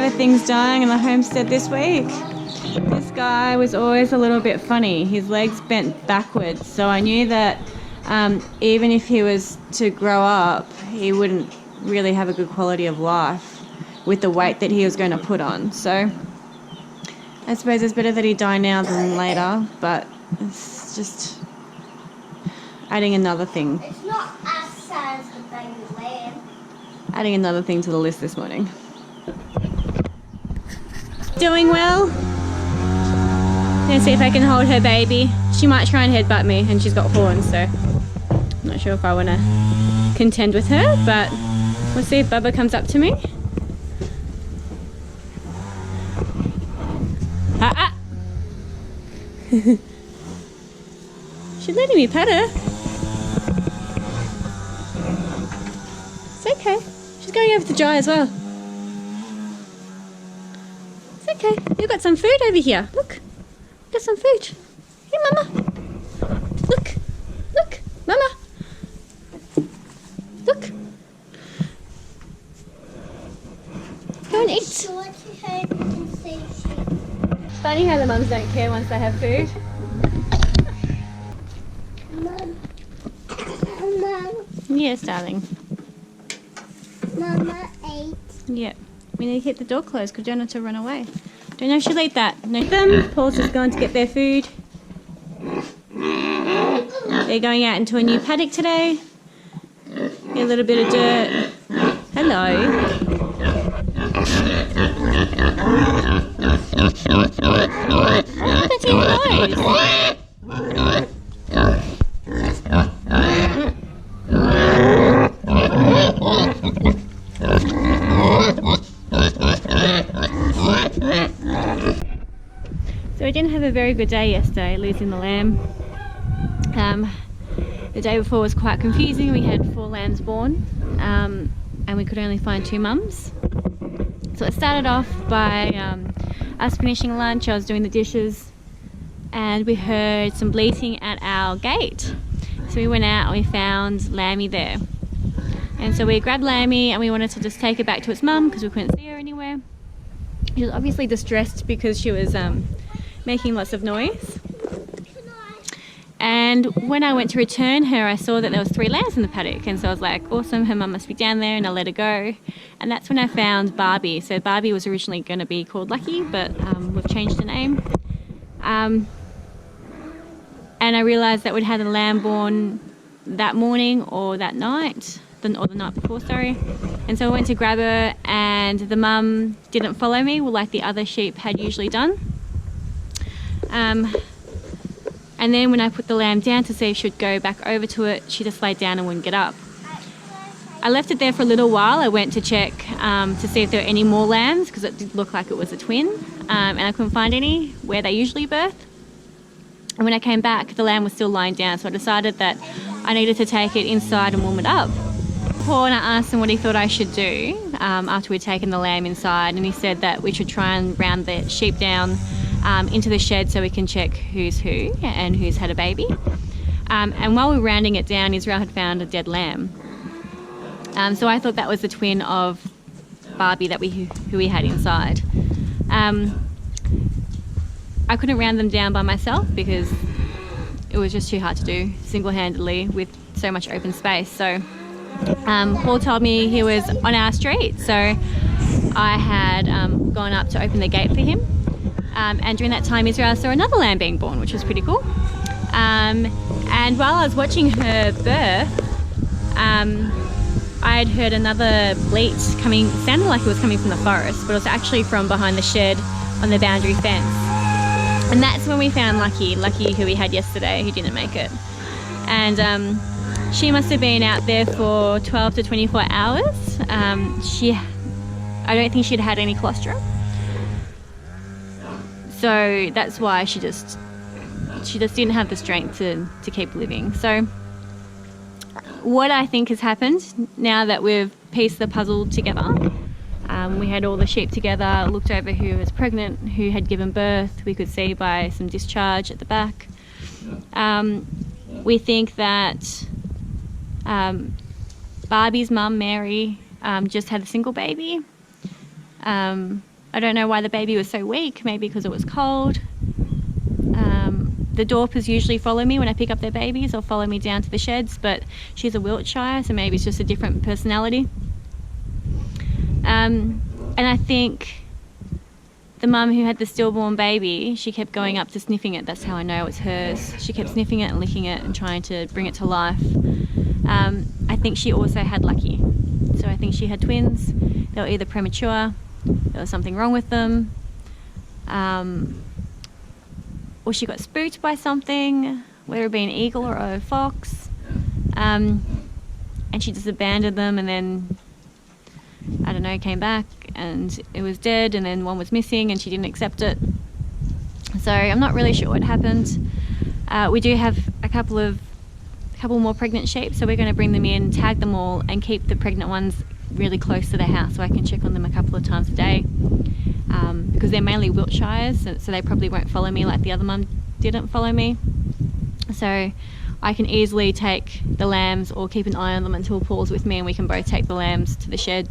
of things dying in the homestead this week. This guy was always a little bit funny. His legs bent backwards, so I knew that even if he was to grow up, he wouldn't really have a good quality of life with the weight that he was going to put on. So I suppose it's better that he die now than later, but it's just adding another thing. It's not as sad as the baby lamb. Adding another thing to the list this morning. Doing well? Let's see if I can hold her baby. She might try and headbutt me, and she's got horns, so I'm not sure if I want to contend with her, but we'll see if Bubba comes up to me. Ah! She's letting me pet her. It's okay. She's going over to Jai as well. It's okay. You've got some food over here. Look. Got some food. Here, Mama. Look. Look. Mama. Look. Go and eat. It's funny how the mums don't care once they have food. Mom. Yes, darling. Mama ate. Yep. We need to keep the door closed because don't have to run away. Don't know if she'll eat that. No. Them. Paul's just going to get their food. They're going out into a new paddock today. Get a little bit of dirt. Hello. That's your nose. So we didn't have a very good day yesterday, losing the lamb. The day before was quite confusing. We had 4 lambs born, and we could only find 2 mums. So it started off by us finishing lunch. I was doing the dishes, and we heard some bleating at our gate. So we went out and we found Lammy there. And so we grabbed Lammy and we wanted to just take her back to its mum because we couldn't see her anywhere. She was obviously distressed because she was making lots of noise. And when I went to return her, I saw that there was 3 lambs in the paddock, and so I was like, awesome, her mum must be down there, and I let her go. And that's when I found Barbie. So Barbie was originally going to be called Lucky, but we've changed the name. And I realised that we'd had a lamb born that morning or that night, or the night before, sorry. And so I went to grab her, and the mum didn't follow me, like the other sheep had usually done. And then when I put the lamb down to see if she'd go back over to it, she just laid down and wouldn't get up. I left it there for a little while. I went to check to see if there were any more lambs because it did look like it was a twin, and I couldn't find any where they usually birth. And when I came back, the lamb was still lying down, so I decided that I needed to take it inside and warm it up. Paul and I asked him what he thought I should do after we'd taken the lamb inside, and he said that we should try and round the sheep down into the shed so we can check who's who and who's had a baby. And while we were rounding it down, Israel had found a dead lamb. So I thought that was the twin of Barbie who we had inside. I couldn't round them down by myself because it was just too hard to do single-handedly with so much open space. So Paul told me he was on our street, so I had gone up to open the gate for him. And during that time, Israel saw another lamb being born, which was pretty cool. And while I was watching her birth, I had heard another bleat coming. It sounded like it was coming from the forest, but it was actually from behind the shed on the boundary fence. And that's when we found Lucky who we had yesterday, who didn't make it. And she must have been out there for 12 to 24 hours. I don't think she'd had any colostrum. So that's why she just didn't have the strength to keep living. So what I think has happened now that we've pieced the puzzle together, we had all the sheep together, looked over who was pregnant, who had given birth. We could see by some discharge at the back. We think that Barbie's mum, Mary, just had a single baby. I don't know why the baby was so weak, maybe because it was cold. The Dorpers usually follow me when I pick up their babies or follow me down to the sheds, but she's a Wiltshire, so maybe it's just a different personality. And I think the mum who had the stillborn baby, she kept going up to sniffing it. That's how I know it's hers. She kept sniffing it and licking it and trying to bring it to life. I think she also had Lucky. So I think she had twins. They were either premature, there was something wrong with them, or she got spooked by something, whether it be an eagle or a fox, and she just abandoned them, and then, I don't know, came back and it was dead, and then one was missing and she didn't accept it. So I'm not really sure what happened. We do have a couple more pregnant sheep, so we're going to bring them in, tag them all, and keep the pregnant ones really close to the house so I can check on them a couple of times a day, because they're mainly Wiltshires, so they probably won't follow me like the other mum didn't follow me. So I can easily take the lambs or keep an eye on them until Paul's with me, and we can both take the lambs to the shed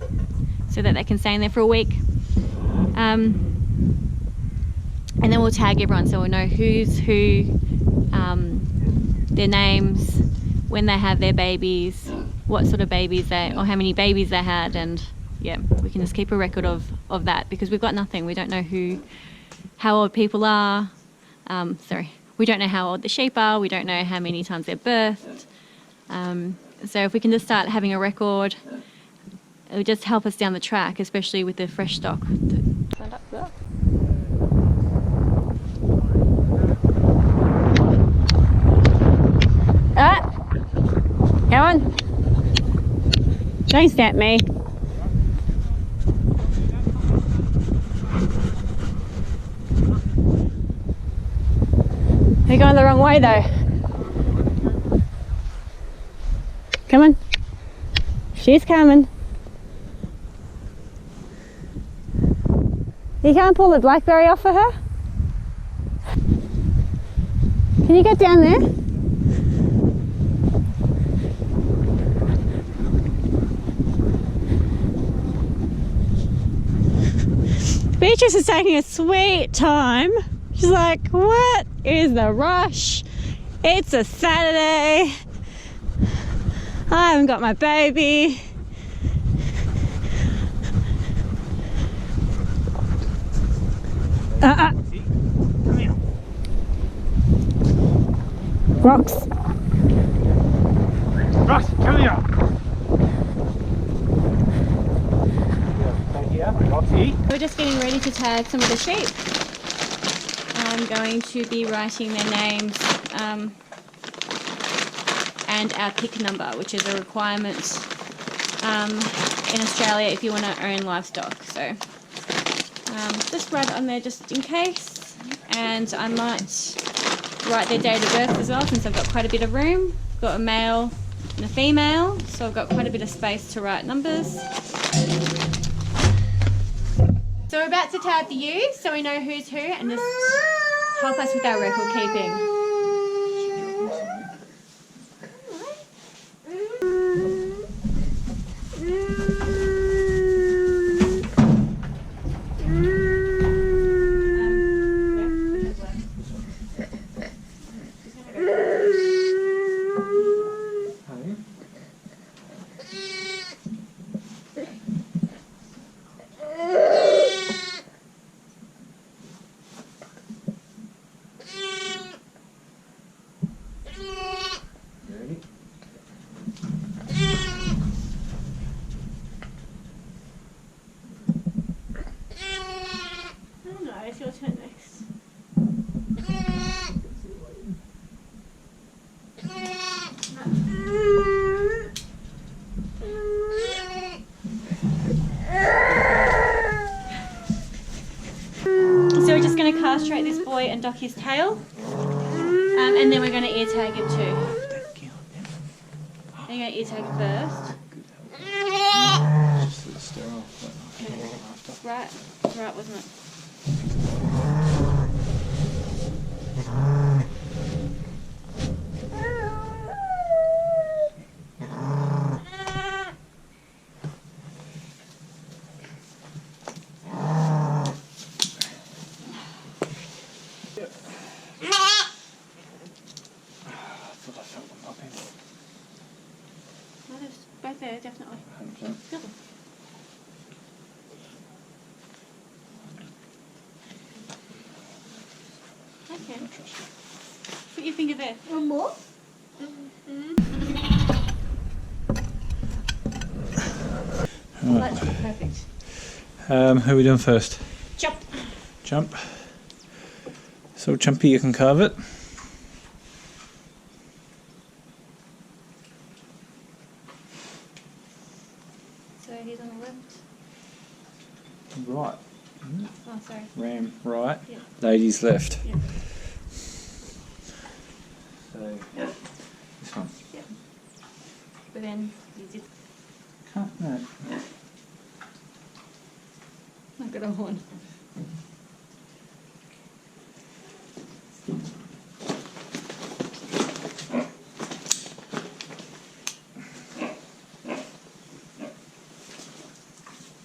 so that they can stay in there for a week. And then we'll tag everyone so we'll know who's who, their names, when they have their babies, what sort of babies or how many babies they had, and yeah, we can just keep a record of that, because we've got nothing. We don't know how old people are. We don't know how old the sheep are. We don't know how many times they're birthed. So if we can just start having a record, it would just help us down the track, especially with the fresh stock. Come on. Don't stamp me. You're going the wrong way though. Come on. She's coming. You can't pull the blackberry off for her? Can you get down there? Beatrice is taking a sweet time. She's like, what is the rush? It's a Saturday. I haven't got my baby. Come here. Rocks. Ross, come here. Stay here, Roxy. We're just getting ready to tag some of the sheep. I'm going to be writing their names and our pick number, which is a requirement in Australia if you want to own livestock. So just write it on there just in case, and I might write their date of birth as well, since I've got quite a bit of room. I've got a male and a female, so I've got quite a bit of space to write numbers. So we're about to tag the ewes so we know who's who, and just help us with our record keeping. It's your turn next. So we're just going to castrate this boy and dock his tail, and then we're going to ear tag him too. You're going to ear tag him first. Right, right, wasn't it? there's both there, definitely. 100%. Feel them. Okay. Put your finger there. One more? That's perfect. Who are we doing first? Jump. Jump. So Chumpy, you can carve it. So he's on the left. Right. Oh, sorry. Ram right. Yeah. Ladies left. Yeah. So this one. Yeah. But then you did. Can't, no. I got a horn.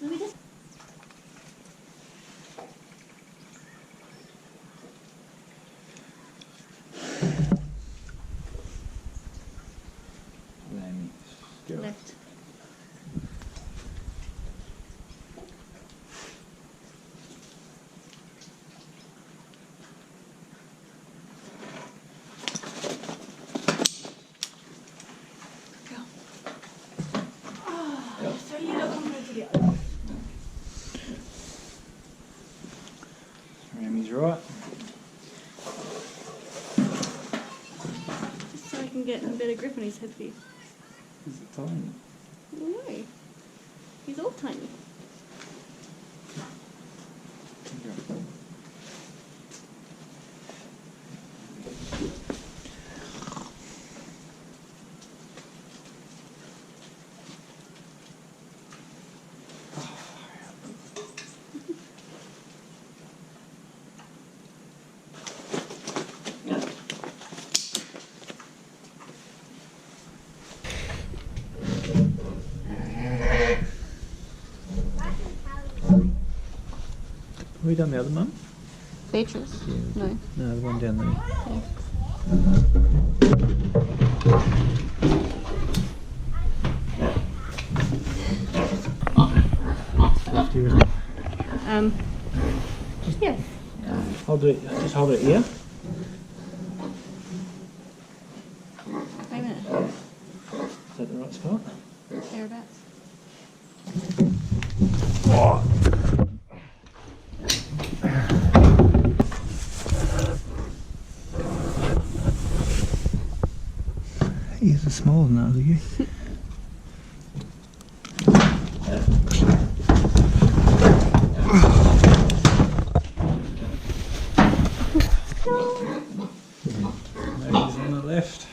Let me just. Then go. Left. Go. Oh, so you don't come over to the other. Ramy's right. Just so I can get a better grip on his headpiece. Is it tiny? No. He's all tiny. Have we done the other one? Beatrice? No. No, the one down there. Yeah. Hold it. Just hold it here. Wait a minute. Is that the right spot? Thereabouts. He's a small one, are you? Ladies on the left.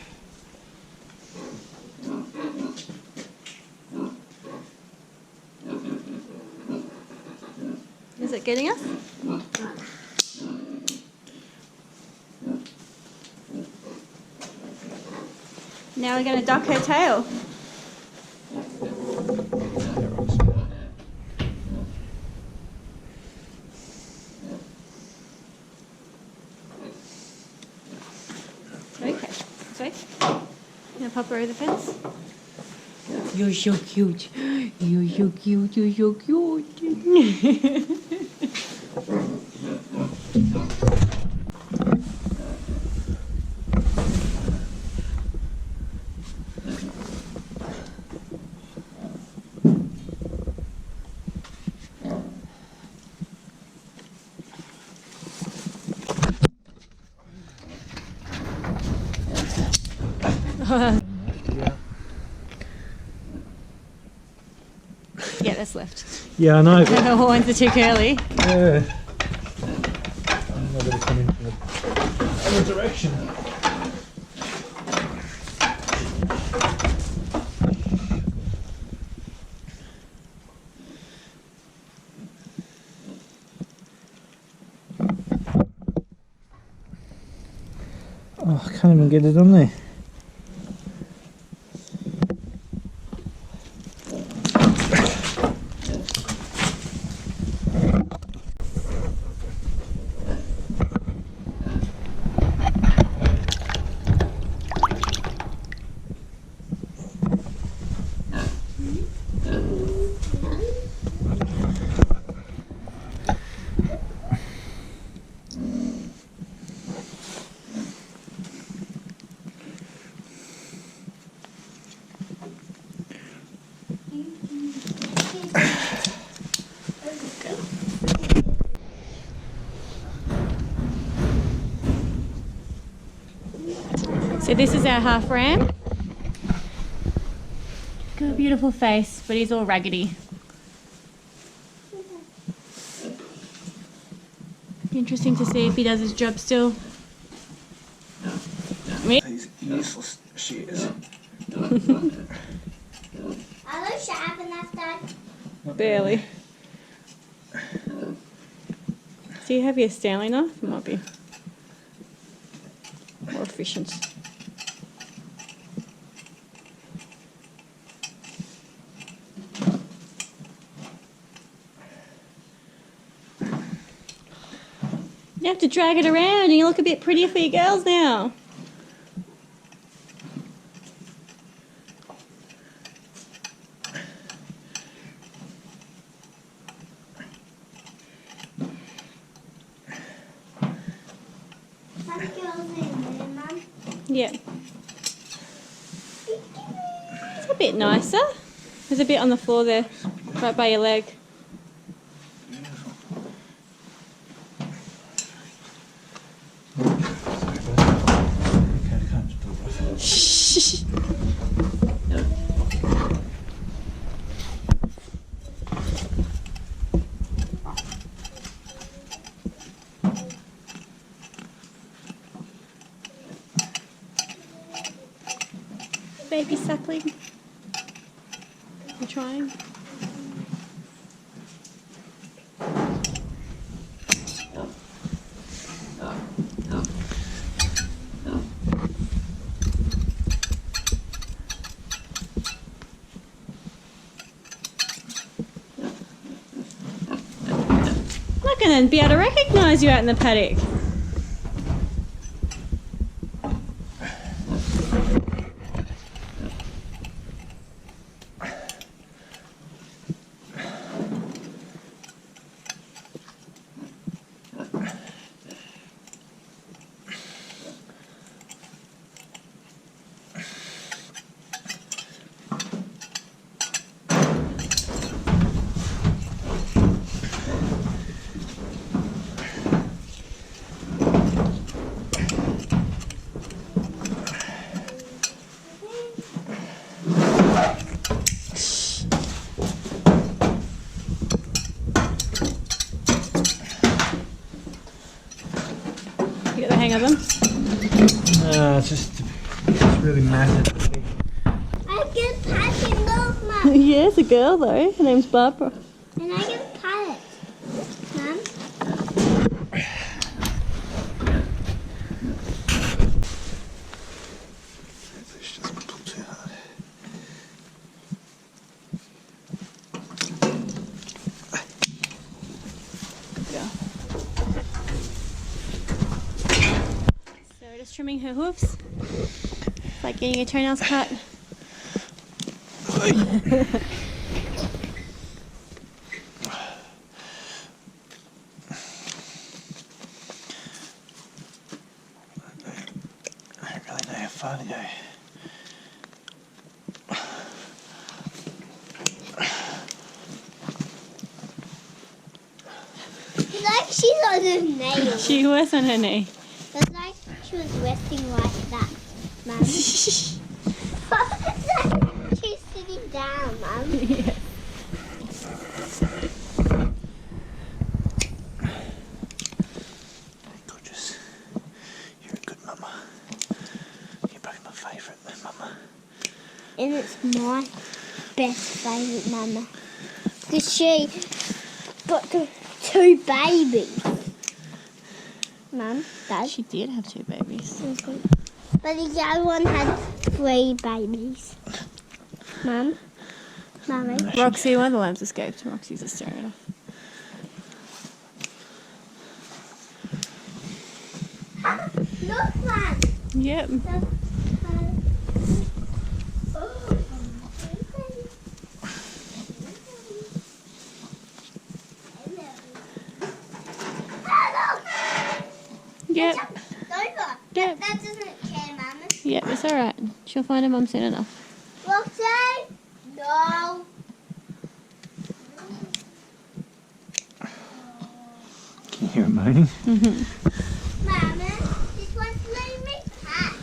Is it getting us? Now we're going to duck her tail. Okay, sweet. Gonna pop her over the fence. You're so cute. You're so cute. You're so cute. Yeah, that's left. Yeah, I know. The horns are too curly. Yeah. I'm not going to come in from the other direction. Oh, I can't even get it on there. So this is our half ram. Got a beautiful face, but he's all raggedy. Interesting to see if he does his job still. These useless shears. Are those sharp enough, Dad? Barely. Do you have your Stanley knife? It might be more efficient. You have to drag it around and you look a bit prettier for your girls now. Some girls in there, Mum. Yep. It's a bit nicer. There's a bit on the floor there, right by your leg. Shh. Baby suckling. I'm trying. Not going to be able to recognise you out in the paddock. You got the hang of them? It's really massive. I can pat it, look, Mum. Yeah, it's a girl though. Her name's Barbara. And I can pat it. Mum? It's just pulled too hard. Yeah. So we're just trimming her hooves. It's like getting your toenails cut. I don't really know how far to go. It's like she's on her knee. She was on her knee. It's like she was resting like that, Mum. It's like she's sitting down, Mum. Yeah. Gorgeous. You're a good mama. You're probably my favourite mama. And it's my best favourite mama. Because she got the 2 babies. Mum, Dad. She did have 2 babies. But the other one had 3 babies. Mum? Mummy? Roxy, one of the lambs escaped. Roxy's just staring it off. Look, Mum. Yep. Yep. Over. Yep. That doesn't care, Mama. Yep, it's alright. She'll find her mum soon enough. Roxy? No. Can you hear it moaning? Mm-hmm. Mama, this one's leaving me cat.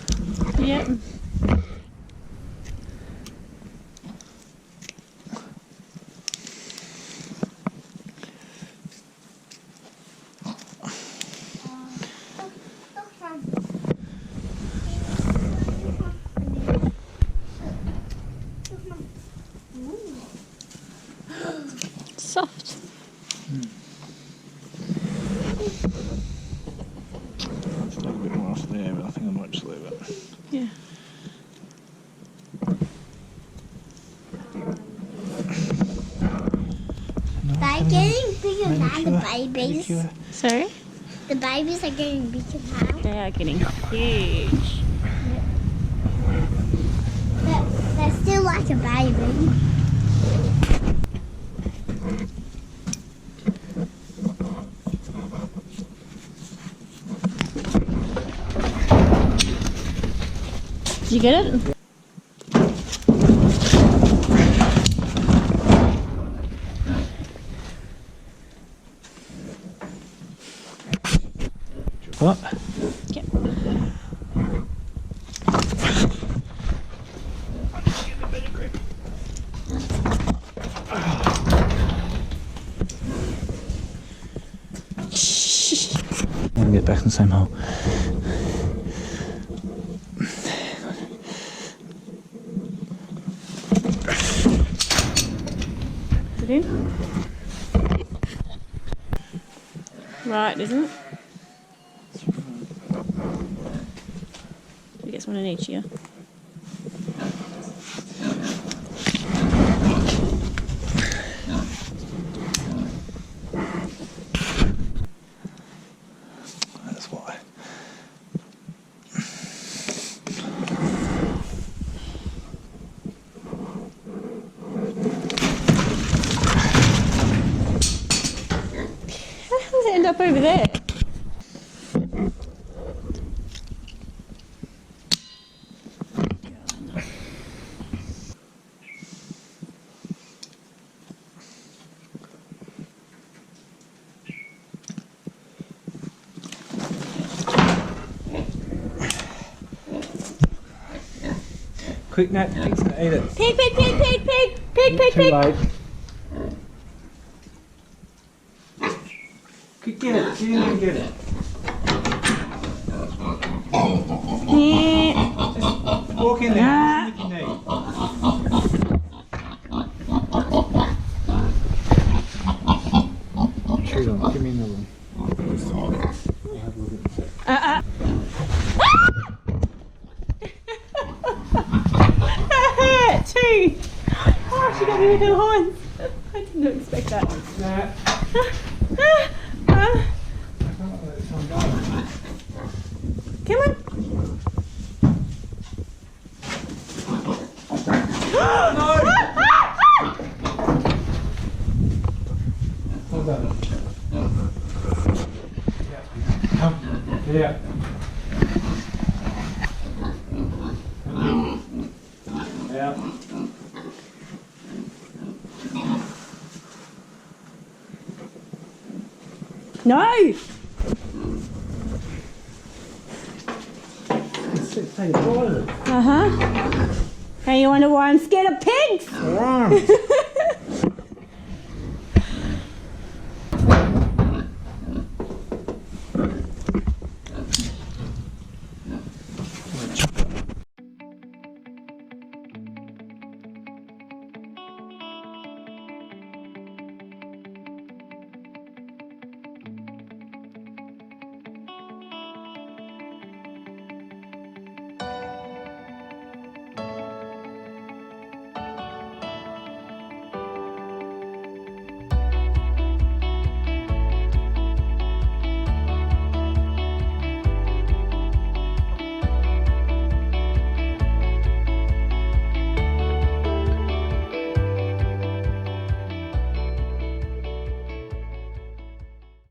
Yep. Soft. It's a little bit more off there, but I think I might just leave it. Yeah. They're getting bigger than the babies. Manicure. Sorry? The babies are getting bigger now. They are getting huge. They're still like a baby. Did you get it? What? Yep. I can get back in the same hole. Is it in? Right, isn't it? I guess one in each, yeah. That's why. How does it end up over there? Quick, Nat, pig's gonna eat it. Pig, pig, pig, pig, pig, pig, pig, Too pig. late. Quick, get it. Get in there and get it. Yeah. Walk in there. Ah. Lick your knee. Shoot on. Give me another one. I'll have a look at it. That hurt too. Oh, she got me with her horns. I didn't expect that. Nat. Come on. Hold on. Come. Yeah. Yeah. No. Take a bite of it. Uh-huh. Hey, you wonder why I'm scared of pigs?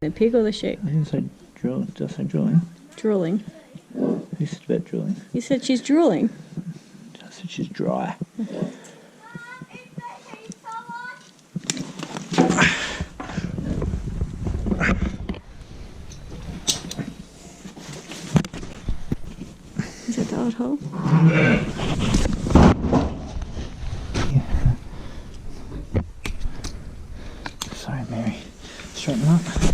The pig or the sheep? I didn't say drilling. Did I say drilling? Drooling. Who said about drilling? You said she's drooling. I said she's dry. Is it dog? bottle. Sorry, Mary. Straighten up.